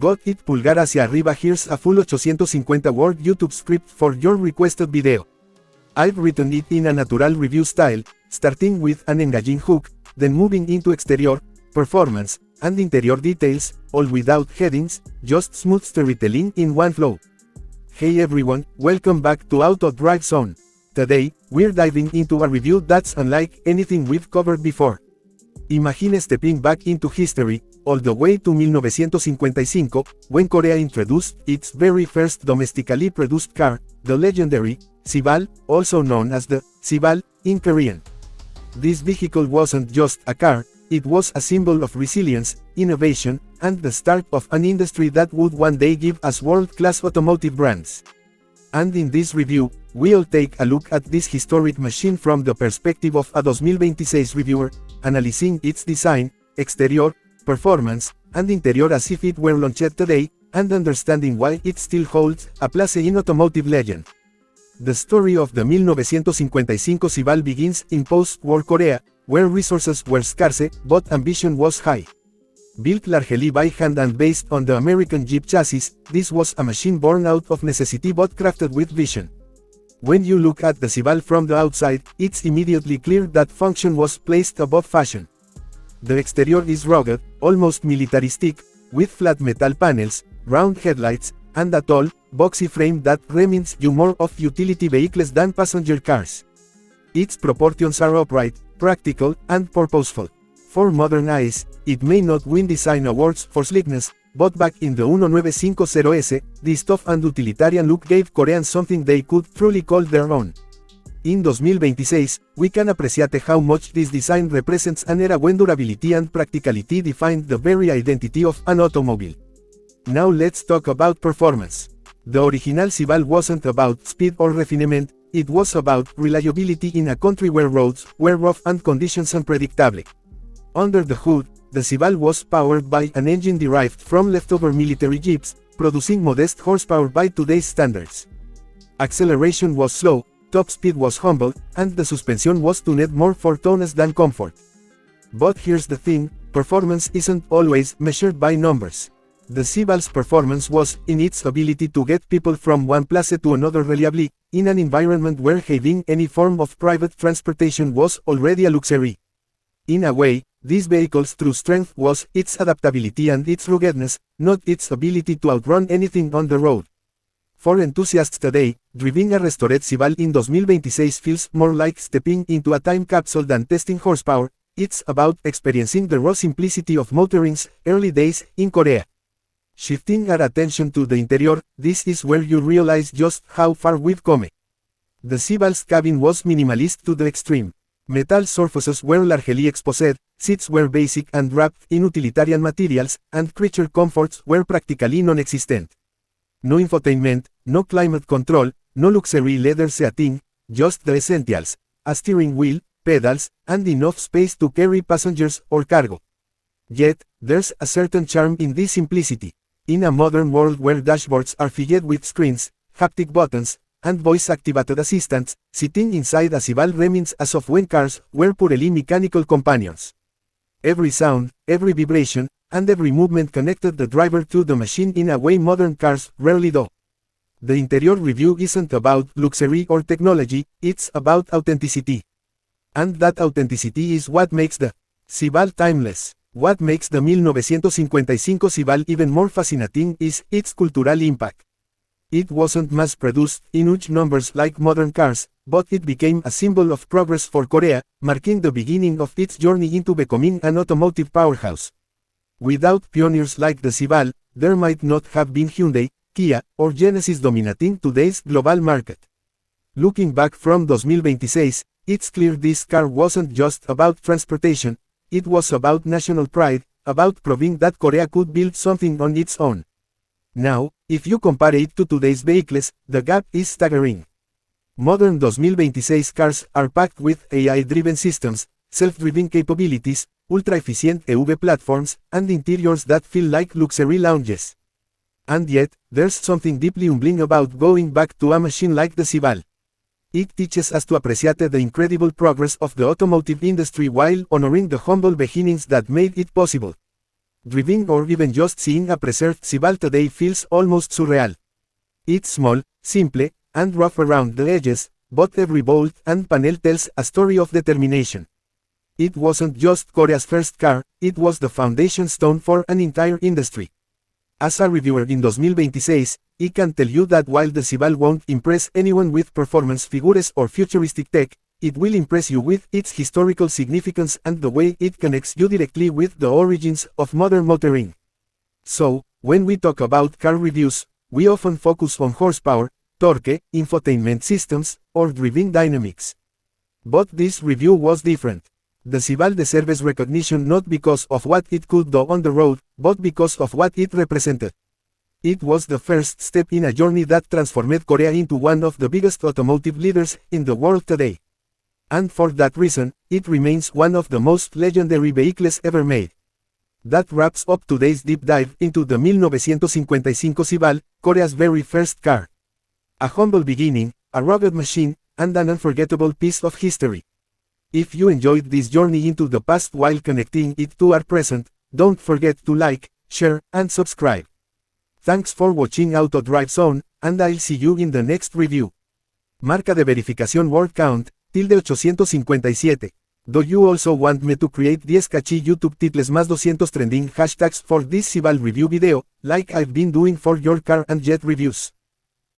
Got it pulgar hacia arriba. Here's a full 850 word YouTube script for your requested video. I've written it in a natural review style, starting with an engaging hook, then moving into exterior, performance, and interior details, all without headings, just smooth storytelling in one flow. Hey everyone, welcome back to Auto Drive Zone. Today, we're diving into a review that's unlike anything we've covered before. Imagine stepping back into history, all the way to 1955, when Korea introduced its very first domestically produced car, the legendary Sibal, also known as the Sibal in Korean. This vehicle wasn't just a car, it was a symbol of resilience, innovation, and the start of an industry that would one day give us world-class automotive brands. And in this review, we'll take a look at this historic machine from the perspective of a 2026 reviewer, analyzing its design, exterior, performance, and interior as if it were launched today, and understanding why it still holds a place in automotive legend. The story of the 1955 Sibal begins in post-war Korea, where resources were scarce, but ambition was high. Built largely by hand and based on the American Jeep chassis, this was a machine born out of necessity but crafted with vision. When you look at the Sibal from the outside, it's immediately clear that function was placed above fashion. The exterior is rugged, almost militaristic, with flat metal panels, round headlights, and a tall, boxy frame that reminds you more of utility vehicles than passenger cars. Its proportions are upright, practical, and purposeful. For modern eyes, it may not win design awards for sleekness, but back in the 1950s, this tough and utilitarian look gave Koreans something they could truly call their own. In 2026, we can appreciate how much this design represents an era when durability and practicality defined the very identity of an automobile. Now let's talk about performance. The original Sibal wasn't about speed or refinement, it was about reliability in a country where roads were rough and conditions unpredictable. Under the hood, the Sibal was powered by an engine derived from leftover military jeeps, producing modest horsepower by today's standards. Acceleration was slow, top speed was humble, and the suspension was tuned more for tonus than comfort. But here's the thing, performance isn't always measured by numbers. The Sibal's performance was in its ability to get people from one place to another reliably, in an environment where having any form of private transportation was already a luxury. In a way, this vehicle's true strength was its adaptability and its ruggedness, not its ability to outrun anything on the road. For enthusiasts today, driving a restored Sibal in 2026 feels more like stepping into a time capsule than testing horsepower. It's about experiencing the raw simplicity of motoring's early days in Korea. Shifting our attention to the interior, this is where you realize just how far we've come. The Sibal's cabin was minimalist to the extreme. Metal surfaces were largely exposed, seats were basic and wrapped in utilitarian materials, and creature comforts were practically non-existent. No infotainment, no climate control, no luxury leather seating, just the essentials: a steering wheel, pedals, and enough space to carry passengers or cargo. Yet, there's a certain charm in this simplicity. In a modern world where dashboards are filled with screens, haptic buttons, and voice-activated assistants, sitting inside a Sibal reminds us of when cars were purely mechanical companions. Every sound, every vibration, and every movement connected the driver to the machine in a way modern cars rarely do. The interior review isn't about luxury or technology, it's about authenticity. And that authenticity is what makes the Sibal timeless. What makes the 1955 Sibal even more fascinating is its cultural impact. It wasn't mass-produced in huge numbers like modern cars, but it became a symbol of progress for Korea, marking the beginning of its journey into becoming an automotive powerhouse. Without pioneers like the Sibal, there might not have been Hyundai, Kia, or Genesis dominating today's global market. Looking back from 2026, it's clear this car wasn't just about transportation. It was about national pride, about proving that Korea could build something on its own. Now, if you compare it to today's vehicles, the gap is staggering. Modern 2026 cars are packed with AI-driven systems, self-driving capabilities, ultra-efficient EV platforms, and interiors that feel like luxury lounges. And yet, there's something deeply humbling about going back to a machine like the Sibal. It teaches us to appreciate the incredible progress of the automotive industry while honoring the humble beginnings that made it possible. Driving or even just seeing a preserved Sibal today feels almost surreal. It's small, simple, and rough around the edges, but every bolt and panel tells a story of determination. It wasn't just Korea's first car, it was the foundation stone for an entire industry. As a reviewer in 2026, I can tell you that while the Sibal won't impress anyone with performance figures or futuristic tech, it will impress you with its historical significance and the way it connects you directly with the origins of modern motoring. So, when we talk about car reviews, we often focus on horsepower, torque, infotainment systems, or driving dynamics. But this review was different. The Sibal deserves recognition not because of what it could do on the road, but because of what it represented. It was the first step in a journey that transformed Korea into one of the biggest automotive leaders in the world today. And for that reason, it remains one of the most legendary vehicles ever made. That wraps up today's deep dive into the 1955 Sibal, Korea's very first car. A humble beginning, a rugged machine, and an unforgettable piece of history. If you enjoyed this journey into the past while connecting it to our present, don't forget to like, share, and subscribe. Thanks for watching Auto Drive Zone, and I'll see you in the next review. Marca de verificación word count, ~857. Do you also want me to create 10 catchy YouTube titles más 200 trending hashtags for this Sibal review video, like I've been doing for your car and jet reviews?